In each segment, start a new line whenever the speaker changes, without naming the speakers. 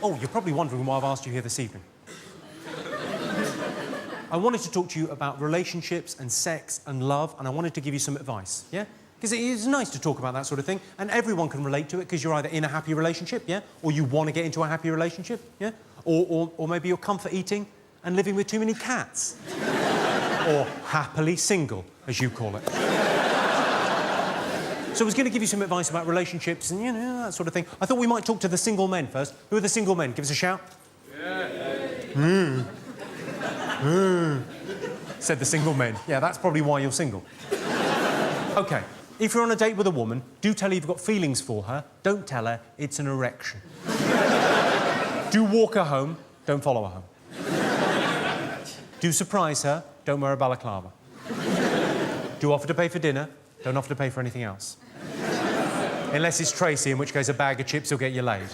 Oh, you're probably wondering why I've asked you here this evening. I wanted to talk to you about relationships and sex and love, and I wanted to give you some advice, yeah? Because it is nice to talk about that sort of thing, and everyone can relate to it because you're either in a happy relationship, yeah? Or you want to get into a happy relationship, yeah? Or maybe you're comfort eating and living with too many cats. Or happily single, as you call it. So I was going to give you some advice about relationships and, you know, that sort of thing. I thought we might talk to the single men first. Who are the single men? Give us a shout. Yeah. Said the single men. Yeah, that's probably why you're single. OK, if you're on a date with a woman, do tell her you've got feelings for her. Don't tell her it's an erection. Do walk her home. Don't follow her home. Do surprise her. Don't wear a balaclava. Do offer to pay for dinner. Don't offer to pay for anything else. Unless it's Tracy, in which case a bag of chips will get you laid.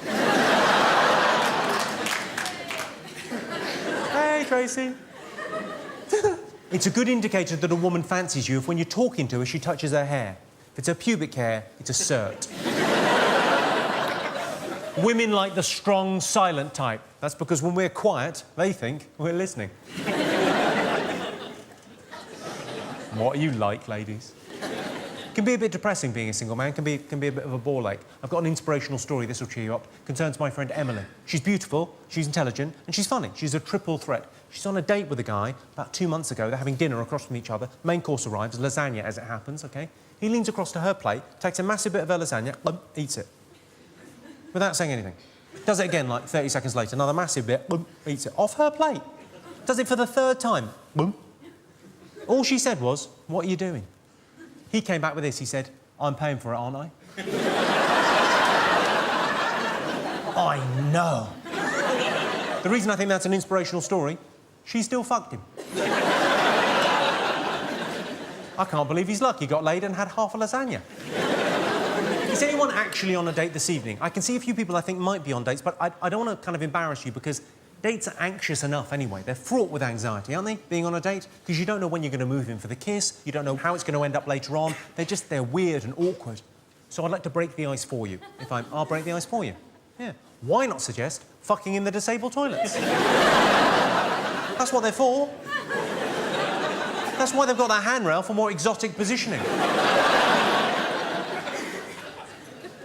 Hey, Tracy. It's a good indicator that a woman fancies you if when you're talking to her, she touches her hair. If it's her pubic hair, it's a cert. Women like the strong, silent type. That's because when we're quiet, they think we're listening. What are you like, ladies? It can be a bit depressing being a single man, can be a bit of a ball ache. I've got an inspirational story, this will cheer you up. Concerns my friend Emily. She's beautiful, she's intelligent, and she's funny. She's a triple threat. She's on a date with a guy about 2 months ago. They're having dinner across from each other. Main course arrives, lasagna as it happens, OK? He leans across to her plate, takes a massive bit of her lasagna, eats it. Without saying anything. Does it again, like 30 seconds later. Another massive bit, eats it. Off her plate. Does it for the 3rd time. All she said was, "What are you doing?" He came back with this. He said, "I'm paying for it, aren't I?" I know. The reason I think that's an inspirational story, she still fucked him. I can't believe he's lucky. He got laid and had half a lasagna. Is anyone actually on a date this evening? I can see a few people I think might be on dates, but I don't want to kind of embarrass you because dates are anxious enough anyway. They're fraught with anxiety, aren't they, being on a date? Because you don't know when you're going to move in for the kiss, you don't know how it's going to end up later on. They're weird and awkward. So I'd like to break the ice for you. I'll break the ice for you. Yeah. Why not suggest fucking in the disabled toilets? That's what they're for. That's why they've got that handrail for more exotic positioning.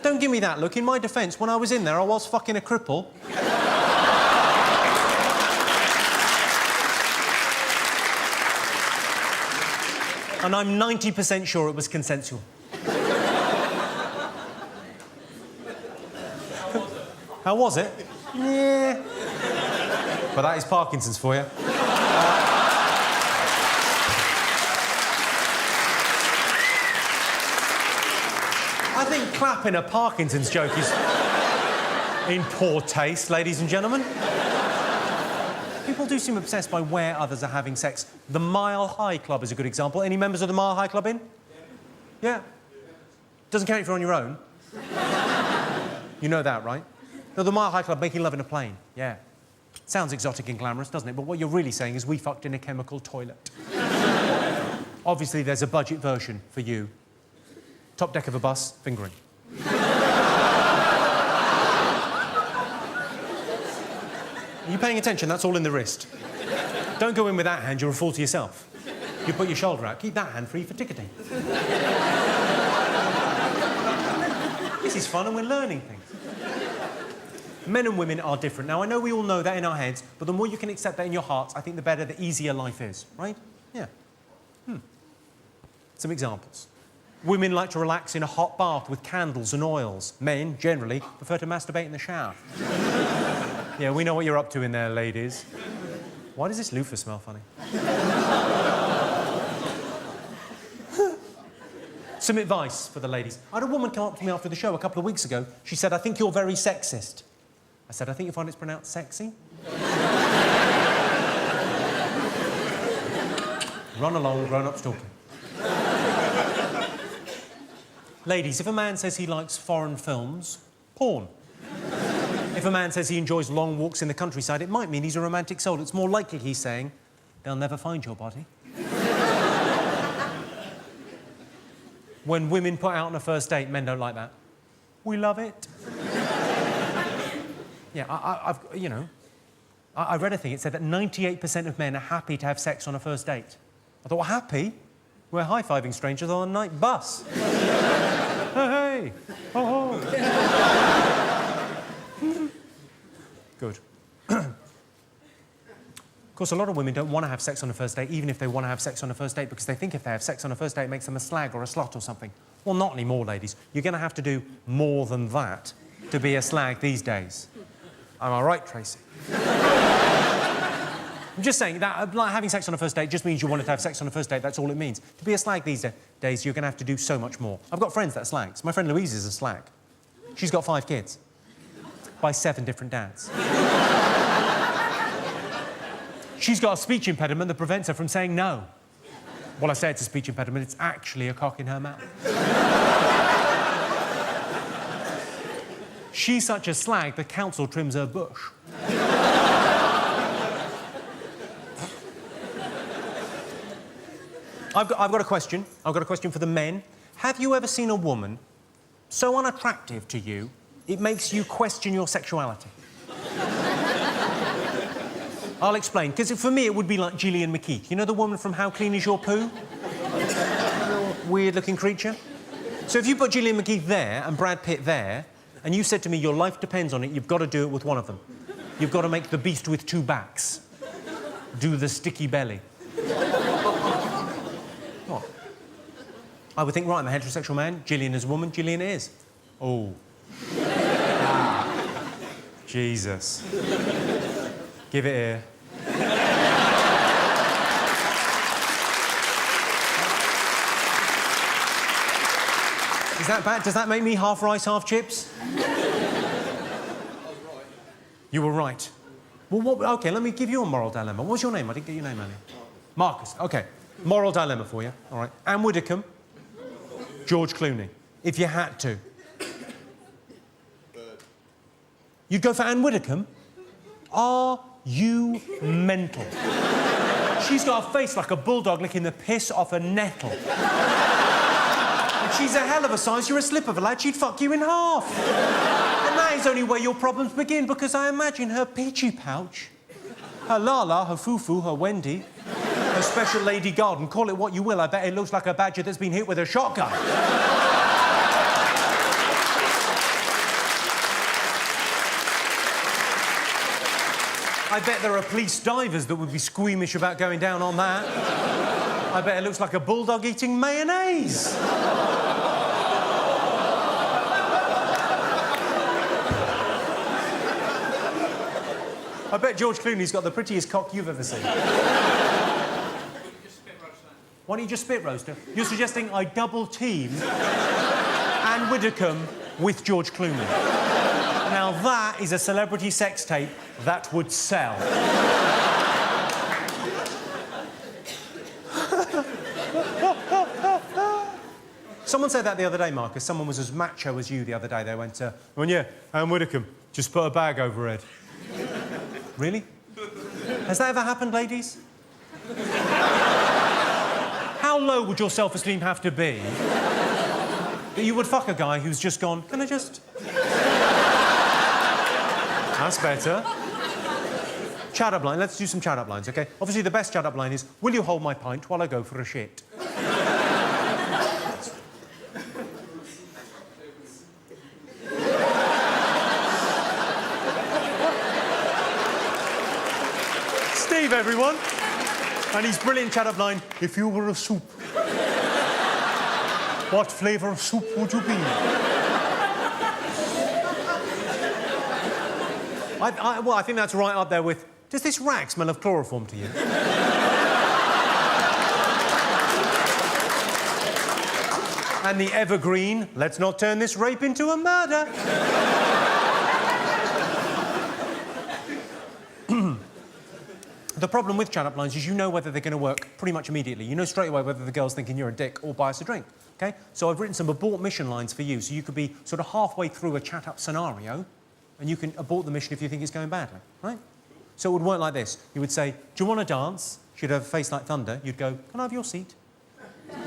Don't give me that look. In my defence, when I was in there, I was fucking a cripple. And I'm 90% sure it was consensual. How was it? Yeah. But that is Parkinson's for you. I think clapping a Parkinson's joke is in poor taste, ladies and gentlemen. People do seem obsessed by where others are having sex. The Mile High Club is a good example. Any members of the Mile High Club in? Yeah. Doesn't count if you're on your own. You know that, right? No, the Mile High Club, making love in a plane. Yeah. Sounds exotic and glamorous, doesn't it? But what you're really saying is we fucked in a chemical toilet. Obviously, there's a budget version for you. Top deck of a bus, fingering. Are you paying attention? That's all in the wrist. Don't go in with that hand, you're a fool to yourself. You put your shoulder out, keep that hand free for ticketing. This is fun and we're learning things. Men and women are different. Now, I know we all know that in our heads, but the more you can accept that in your hearts, I think the better, the easier life is, right? Yeah. Some examples. Women like to relax in a hot bath with candles and oils. Men, generally, prefer to masturbate in the shower. Yeah, we know what you're up to in there, ladies. Why does this loofah smell funny? Some advice for the ladies. I had a woman come up to me after the show a couple of weeks ago. She said, "I think you're very sexist." I said, "I think you find it's pronounced sexy." Run along, grown-ups talking. Ladies, if a man says he likes foreign films, porn. If a man says he enjoys long walks in the countryside, it might mean he's a romantic soul. It's more likely he's saying, "They'll never find your body." When women put out on a first date, men don't like that. We love it. Yeah, I read a thing. It said that 98% of men are happy to have sex on a first date. I thought, well, happy? We're high-fiving strangers on a night bus. Hey, oh, ho. Good. Of course, a lot of women don't want to have sex on a first date, even if they want to have sex on a first date, because they think if they have sex on a first date, it makes them a slag or a slut or something. Well, not anymore, ladies. You're going to have to do more than that to be a slag these days. Am I right, Tracy? I'm just saying that like, having sex on a first date just means you wanted to have sex on a first date. That's all it means. To be a slag these days, you're going to have to do so much more. I've got friends that are slags. My friend Louise is a slag. She's got 5 kids by 7 different dads. She's got a speech impediment that prevents her from saying no. Well, I say it's a speech impediment. It's actually a cock in her mouth. She's such a slag, the council trims her bush. I've got a question. I've got a question for the men. Have you ever seen a woman so unattractive to you, it makes you question your sexuality? I'll explain, because for me it would be like Gillian McKeith. You know the woman from How Clean Is Your Poo? Weird-looking creature. So if you put Gillian McKeith there and Brad Pitt there, and you said to me your life depends on it, you've got to do it with one of them. You've got to make the beast with 2 backs. Do the sticky belly. What? I would think, right, I'm a heterosexual man, Gillian is a woman, Gillian is. Oh. Jesus. Give it here. Is that bad? Does that make me half rice, half chips? You were right. Well, OK, let me give you a moral dilemma. What's your name? I didn't get your name earlier. Marcus. OK. Moral dilemma for you. All right. Anne Widdecombe. George Clooney. If you had to. You'd go for Anne Widdecombe? Are you mental? She's got a face like a bulldog licking the piss off a nettle. And she's a hell of a size. You're a slip of a lad. She'd fuck you in half. And that is only where your problems begin, because I imagine her peachy pouch, her Lala, her Fufu, her Wendy, her special lady garden, call it what you will, I bet it looks like a badger that's been hit with a shotgun. I bet there are police divers that would be squeamish about going down on that. I bet it looks like a bulldog eating mayonnaise. I bet George Clooney's got the prettiest cock you've ever seen. Why don't you just spit roast her? You're suggesting I double-team Anne Widdecombe with George Clooney. Now that is a celebrity sex tape that would sell. Someone said that the other day, Marcus. Someone was as macho as you the other day. They went, well, yeah, Anne Widdecombe, just put a bag over her head. Really? Has that ever happened, ladies? How low would your self-esteem have to be that you would fuck a guy who's just gone, can I just... That's better. Chat-up line. Let's do some chat-up lines, OK? Obviously, the best chat-up line is, will you hold my pint while I go for a shit? Steve, everyone. And his brilliant chat-up line, if you were a soup, what flavour of soup would you be? Well, I think that's right up there with, does this rag smell of chloroform to you? And the evergreen, let's not turn this rape into a murder. The problem with chat-up lines is you know whether they're going to work pretty much immediately. You know straight away whether the girl's thinking you're a dick or buy us a drink, OK? So I've written some abort mission lines for you, so you could be sort of halfway through a chat-up scenario and you can abort the mission if you think it's going badly, right? So it would work like this. You would say, do you want to dance? She'd have a face like thunder. You'd go, can I have your seat? Yeah.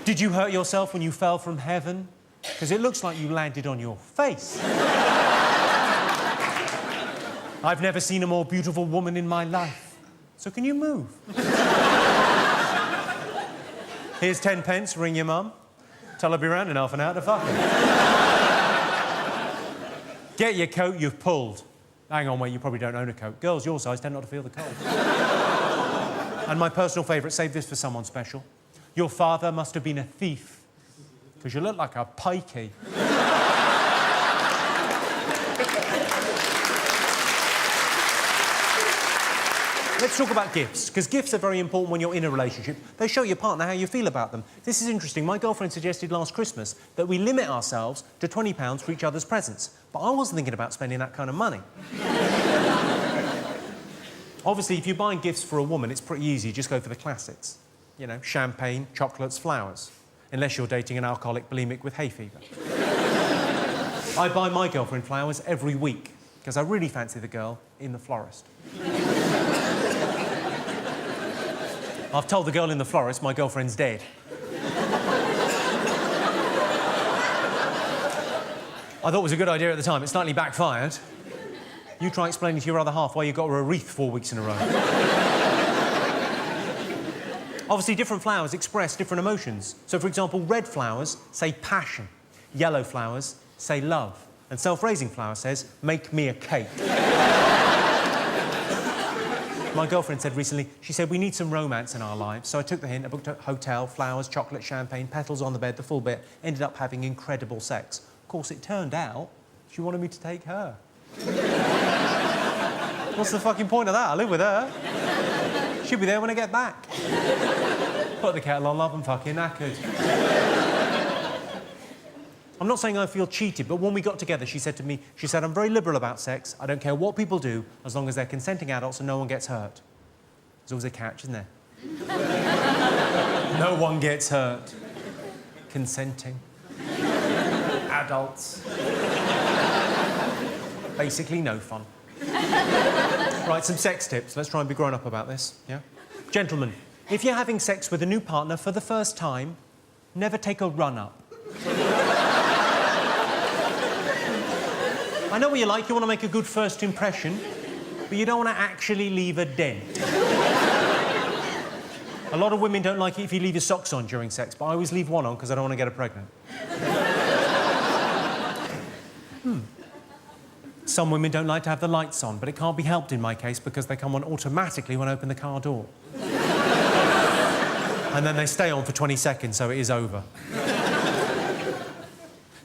Did you hurt yourself when you fell from heaven? because it looks like you landed on your face. I've never seen a more beautiful woman in my life. So can you move? Here's 10 pence, ring your mum. Tell her I'll be round in half an hour to fuck her. Get your coat, you've pulled. Hang on, wait, you probably don't own a coat. Girls your size tend not to feel the cold. And my personal favourite, save this for someone special. Your father must have been a thief, because you look like a pikey. Let's talk about gifts, because gifts are very important when you're in a relationship. They show your partner how you feel about them. This is interesting. My girlfriend suggested last Christmas that we limit ourselves to £20 for each other's presents. But I wasn't thinking about spending that kind of money. Obviously, if you're buying gifts for a woman, it's pretty easy. Just go for the classics. You know, champagne, chocolates, flowers. Unless you're dating an alcoholic bulimic with hay fever. I buy my girlfriend flowers every week, because I really fancy the girl in the florist. I've told the girl in the florist my girlfriend's dead. I thought it was a good idea at the time. It slightly backfired. You try explaining to your other half why you got her a wreath 4 weeks in a row. Obviously, different flowers express different emotions. So, for example, red flowers say passion. Yellow flowers say love. And self-raising flower says, make me a cake. My girlfriend said recently, she said, we need some romance in our lives. So I took the hint, I booked a hotel, flowers, chocolate, champagne, petals on the bed, the full bit, ended up having incredible sex. Of course, it turned out she wanted me to take her. What's the fucking point of that? I live with her. She'll be there when I get back. Put the kettle on, love, and fucking knackered. I'm not saying I feel cheated, but when we got together, she said to me, I'm very liberal about sex. I don't care what people do, as long as they're consenting adults and no one gets hurt. There's always a catch, isn't there? No one gets hurt. Consenting. Adults. Basically, no fun. Right, some sex tips. Let's try and be grown up about this, yeah? Gentlemen, if you're having sex with a new partner for the first time, never take a run-up. I know what you like, you want to make a good first impression, but you don't want to actually leave a dent. A lot of women don't like it if you leave your socks on during sex, but I always leave one on because I don't want to get her pregnant. Some women don't like to have the lights on, but it can't be helped in my case because they come on automatically when I open the car door. And then they stay on for 20 seconds, so it is over.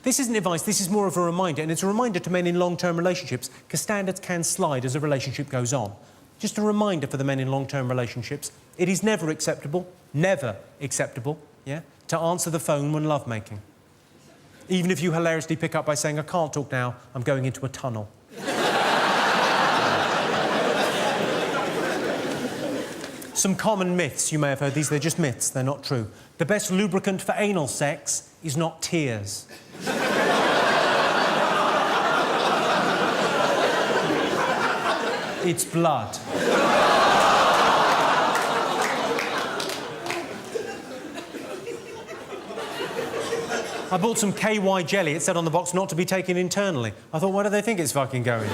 This isn't advice, this is more of a reminder, and it's a reminder to men in long-term relationships, because standards can slide as a relationship goes on. Just a reminder for the men in long-term relationships, it is never acceptable, yeah, to answer the phone when lovemaking. Even if you hilariously pick up by saying, I can't talk now, I'm going into a tunnel. Some common myths, you may have heard these, they're just myths, they're not true. The best lubricant for anal sex is not tears. It's blood. I bought some KY jelly. It said on the box not to be taken internally. I thought, where do they think it's fucking going?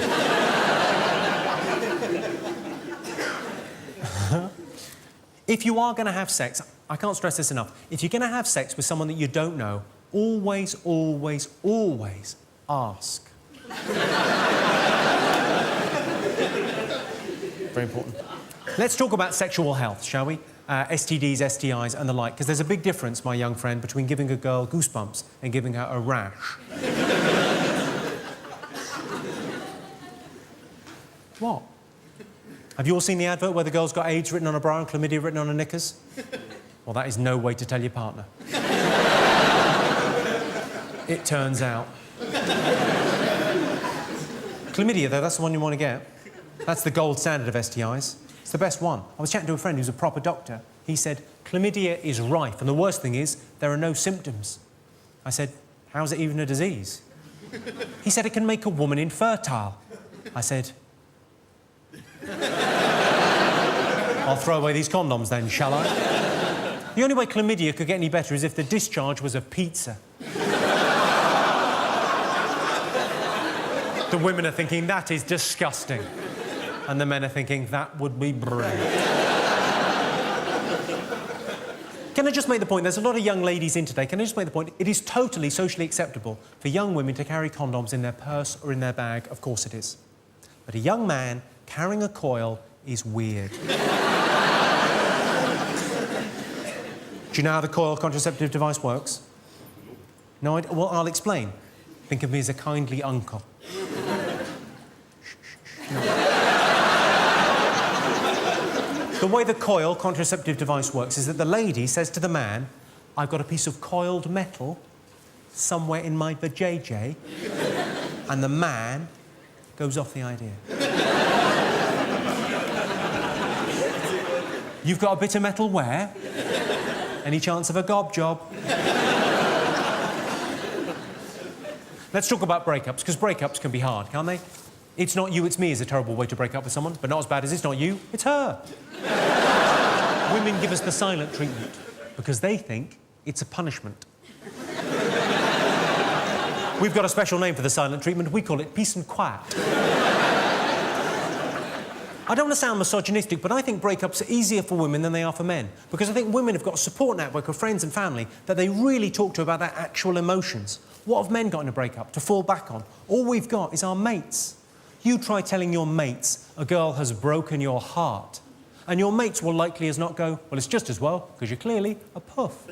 If you are going to have sex, I can't stress this enough, if you're going to have sex with someone that you don't know, always, always, always ask. Very important. Let's talk about sexual health, shall we? STDs, STIs and the like, because there's a big difference, my young friend, between giving a girl goosebumps and giving her a rash. What? Have you all seen the advert where the girl's got AIDS written on a bra and chlamydia written on her knickers? Well, that is no way to tell your partner. It turns out. Chlamydia, though, that's the one you want to get. That's the gold standard of STIs. It's the best one. I was chatting to a friend who's a proper doctor. He said, chlamydia is rife, and the worst thing is, there are no symptoms. I said, how's it even a disease? He said, it can make a woman infertile. I said, I'll throw away these condoms then, shall I? The only way chlamydia could get any better is if the discharge was a pizza. The women are thinking, that is disgusting. And the men are thinking, that would be brilliant. Can I just make the point, there's a lot of young ladies in today, can I just make the point, it is totally socially acceptable for young women to carry condoms in their purse or in their bag, of course it is. But a young man carrying a coil is weird. Do you know how the coil contraceptive device works? No, well, I'll explain. Think of me as a kindly uncle. The way the coil contraceptive device works is that the lady says to the man, I've got a piece of coiled metal somewhere in my vajayjay, and the man goes off the idea. You've got a bit of metal where? Any chance of a gob job? Let's talk about breakups, because breakups can be hard, can't they? It's not you, it's me is a terrible way to break up with someone, but not as bad as it's not you, it's her. Women give us the silent treatment because they think it's a punishment. We've got a special name for the silent treatment. We call it peace and quiet. I don't want to sound misogynistic, but I think breakups are easier for women than they are for men, because I think women have got a support network of friends and family that they really talk to about their actual emotions. What have men got in a breakup to fall back on? All we've got is our mates. You try telling your mates a girl has broken your heart, and your mates will likely as not go, well, it's just as well, because you're clearly a puff.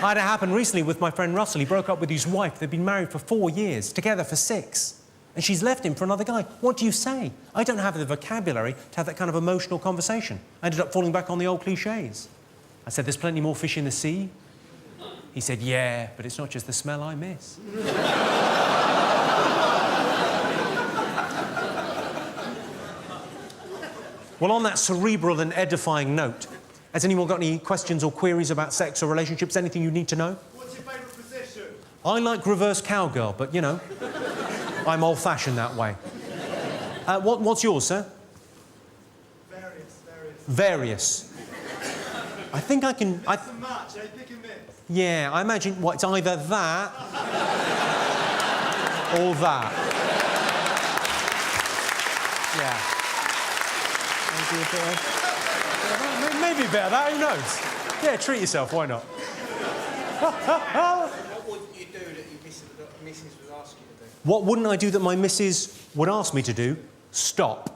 I had it happen recently with my friend Russell. He broke up with his wife. They'd been married for 4 years, together for 6. And she's left him for another guy. What do you say? I don't have the vocabulary to have that kind of emotional conversation. I ended up falling back on the old clichés. I said, there's plenty more fish in the sea. He said, yeah, but it's not just the smell I miss. Well, on that cerebral and edifying note, has anyone got any questions or queries about sex or relationships? Anything you need to know?
What's your favourite position?
I like reverse cowgirl, but, you know, I'm old-fashioned that way. What's yours, sir? Various. I think I can...
It's a match, eh? Pick and mix.
Yeah, I imagine, it's either that or that. Yeah. Maybe a bit of that, who knows? Yeah, treat yourself, why not?
What wouldn't you do that your missus would ask you to do?
What wouldn't I do that my missus would ask me to do? Stop.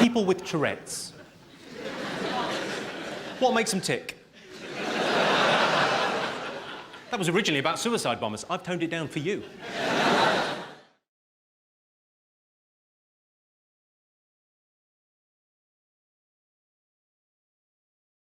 People with Tourette's. What makes them tick? That was originally about suicide bombers. I've toned it down for you.